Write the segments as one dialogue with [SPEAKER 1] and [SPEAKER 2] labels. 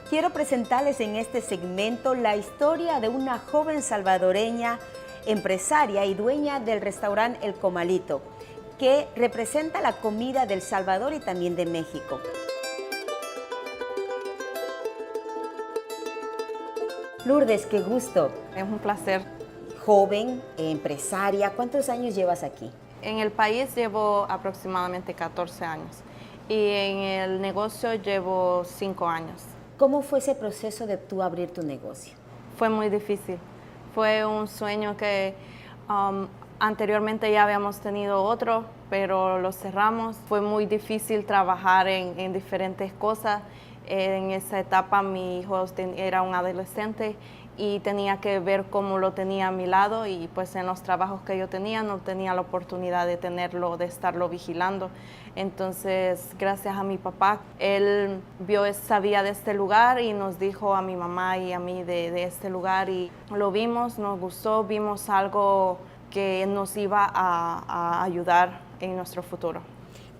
[SPEAKER 1] Quiero presentarles en este segmento la historia de una joven salvadoreña, empresaria y dueña del restaurante El Comalito, que representa la comida del Salvador y también de México. Lourdes, qué gusto.
[SPEAKER 2] Es un placer.
[SPEAKER 1] Joven, empresaria, ¿cuántos años llevas aquí?
[SPEAKER 2] En el país llevo aproximadamente 14 años y en el negocio llevo 5 años.
[SPEAKER 1] ¿Cómo fue ese proceso de tú abrir tu negocio?
[SPEAKER 2] Fue muy difícil. Fue un sueño que anteriormente ya habíamos tenido otro, pero lo cerramos. Fue muy difícil trabajar en diferentes cosas. En esa etapa mi hijo era un adolescente y tenía que ver cómo lo tenía a mi lado, y pues en los trabajos que yo tenía no tenía la oportunidad de tenerlo, de estarlo vigilando. Entonces, gracias a mi papá, él sabía de este lugar y nos dijo a mi mamá y a mí de este lugar, y lo vimos, nos gustó, vimos algo que nos iba a ayudar en nuestro futuro.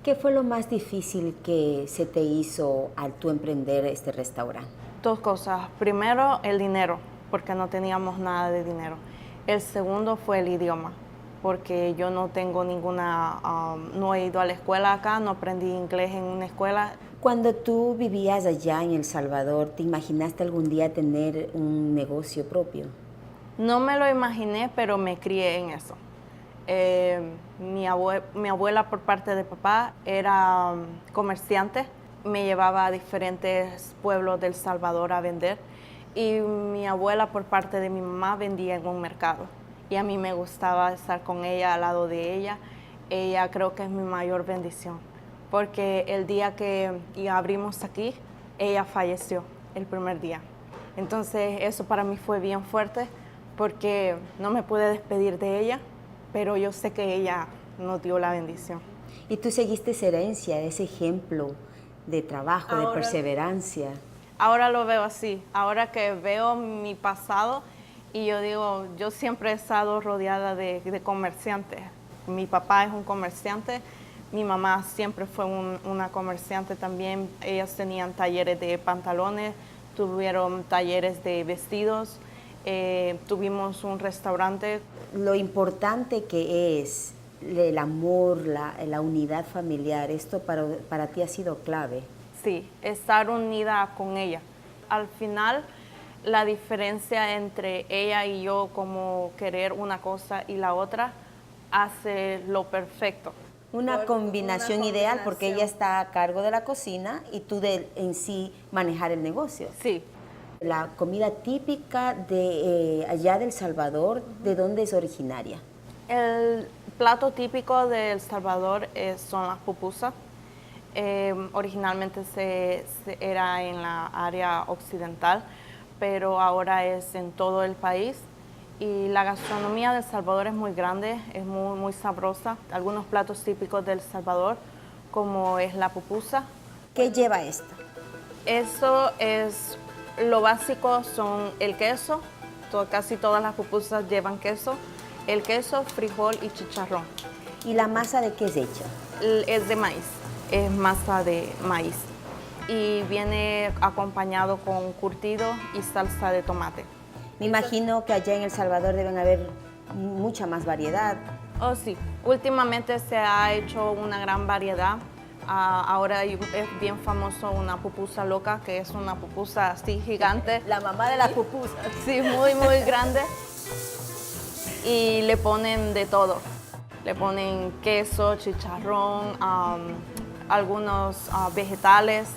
[SPEAKER 1] ¿Qué fue lo más difícil que se te hizo al tú emprender este restaurante?
[SPEAKER 2] Dos cosas. Primero, el dinero, porque no teníamos nada de dinero. El segundo fue el idioma, porque yo no tengo no he ido a la escuela acá, no aprendí inglés en una escuela.
[SPEAKER 1] Cuando tú vivías allá en El Salvador, ¿te imaginaste algún día tener un negocio propio?
[SPEAKER 2] No me lo imaginé, pero me crié en eso. Mi abuela por parte de papá era comerciante, me llevaba a diferentes pueblos del Salvador a vender, y mi abuela por parte de mi mamá vendía en un mercado, y a mí me gustaba estar con ella, al lado de ella. Ella creo que es mi mayor bendición, porque el día que abrimos aquí, ella falleció el primer día. Entonces eso para mí fue bien fuerte, porque no me pude despedir de ella, pero yo sé que ella nos dio la bendición.
[SPEAKER 1] Y tú seguiste esa herencia, ese ejemplo de trabajo, de perseverancia.
[SPEAKER 2] Ahora lo veo así, ahora que veo mi pasado, y yo digo, yo siempre he estado rodeada de comerciantes. Mi papá es un comerciante, mi mamá siempre fue una comerciante también. Ellas tenían talleres de pantalones, tuvieron talleres de vestidos, tuvimos un restaurante.
[SPEAKER 1] Lo importante que es el amor, la unidad familiar, esto para ti ha sido clave.
[SPEAKER 2] Sí, estar unida con ella. Al final, la diferencia entre ella y yo, como querer una cosa y la otra, hace lo perfecto.
[SPEAKER 1] Una combinación ideal, porque ella está a cargo de la cocina y tú en sí manejar el negocio.
[SPEAKER 2] Sí.
[SPEAKER 1] La comida típica de allá del Salvador, ¿de dónde es originaria?
[SPEAKER 2] El plato típico de El Salvador son las pupusas. Originalmente era en la área occidental, pero ahora es en todo el país. Y la gastronomía de El Salvador es muy grande, es muy sabrosa. Algunos platos típicos de El Salvador, como es la pupusa.
[SPEAKER 1] ¿Qué lleva esto?
[SPEAKER 2] Eso es lo básico, son el queso. Casi todas las pupusas llevan queso. El queso, frijol y chicharrón.
[SPEAKER 1] ¿Y la masa de qué es hecha?
[SPEAKER 2] Es de maíz, es masa de maíz. Y viene acompañado con curtido y salsa de tomate.
[SPEAKER 1] Me imagino que allá en El Salvador deben haber mucha más variedad.
[SPEAKER 2] Oh, sí. Últimamente se ha hecho una gran variedad. Ahora es bien famoso una pupusa loca, que es una pupusa así gigante.
[SPEAKER 1] La mamá de las pupusas.
[SPEAKER 2] Sí, muy grande. Y le ponen de todo. Le ponen queso, chicharrón, algunos vegetales.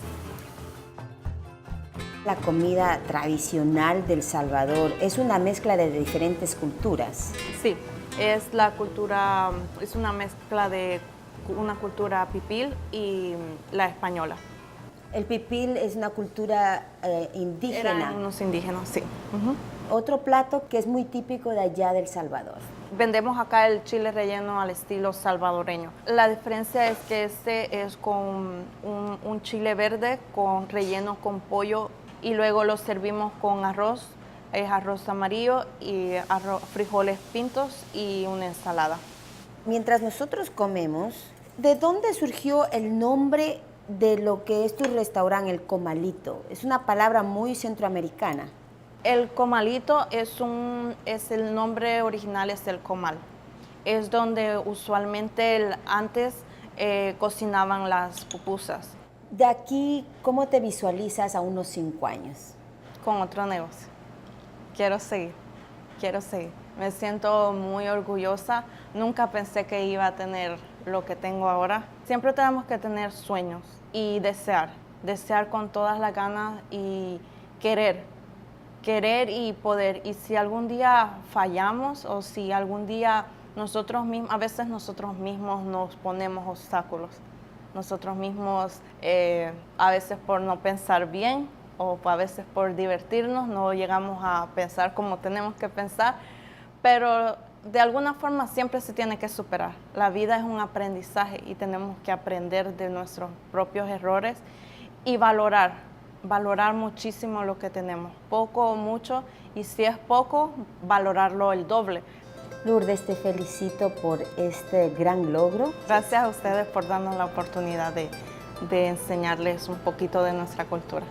[SPEAKER 1] La comida tradicional del Salvador es una mezcla de diferentes culturas.
[SPEAKER 2] Sí, es una mezcla de una cultura pipil y la española.
[SPEAKER 1] El pipil es una cultura indígena.
[SPEAKER 2] Eran unos indígenas, sí.
[SPEAKER 1] Otro plato que es muy típico de allá del Salvador.
[SPEAKER 2] Vendemos acá el chile relleno al estilo salvadoreño. La diferencia es que este es con un chile verde relleno con pollo, y luego lo servimos con arroz. Es arroz amarillo y frijoles pintos y una ensalada.
[SPEAKER 1] Mientras nosotros comemos, ¿de dónde surgió el nombre de lo que es tu restaurante, el Comalito. Es una palabra muy centroamericana.
[SPEAKER 2] El comalito es el nombre original, es el comal. Es donde usualmente antes cocinaban las pupusas.
[SPEAKER 1] De aquí, ¿cómo te visualizas a unos 5 años?
[SPEAKER 2] Con otro negocio. Quiero seguir. Me siento muy orgullosa. Nunca pensé que iba a tener lo que tengo ahora. Siempre tenemos que tener sueños y desear con todas las ganas y querer y poder. Y si algún día fallamos o si algún día a veces nosotros mismos nos ponemos obstáculos. Nosotros mismos, a veces por no pensar bien o a veces por divertirnos, no llegamos a pensar como tenemos que pensar, pero de alguna forma siempre se tiene que superar. La vida es un aprendizaje y tenemos que aprender de nuestros propios errores y valorar muchísimo lo que tenemos, poco o mucho, y si es poco, valorarlo el doble.
[SPEAKER 1] Lourdes, te felicito por este gran logro.
[SPEAKER 2] Gracias a ustedes por darnos la oportunidad de enseñarles un poquito de nuestra cultura.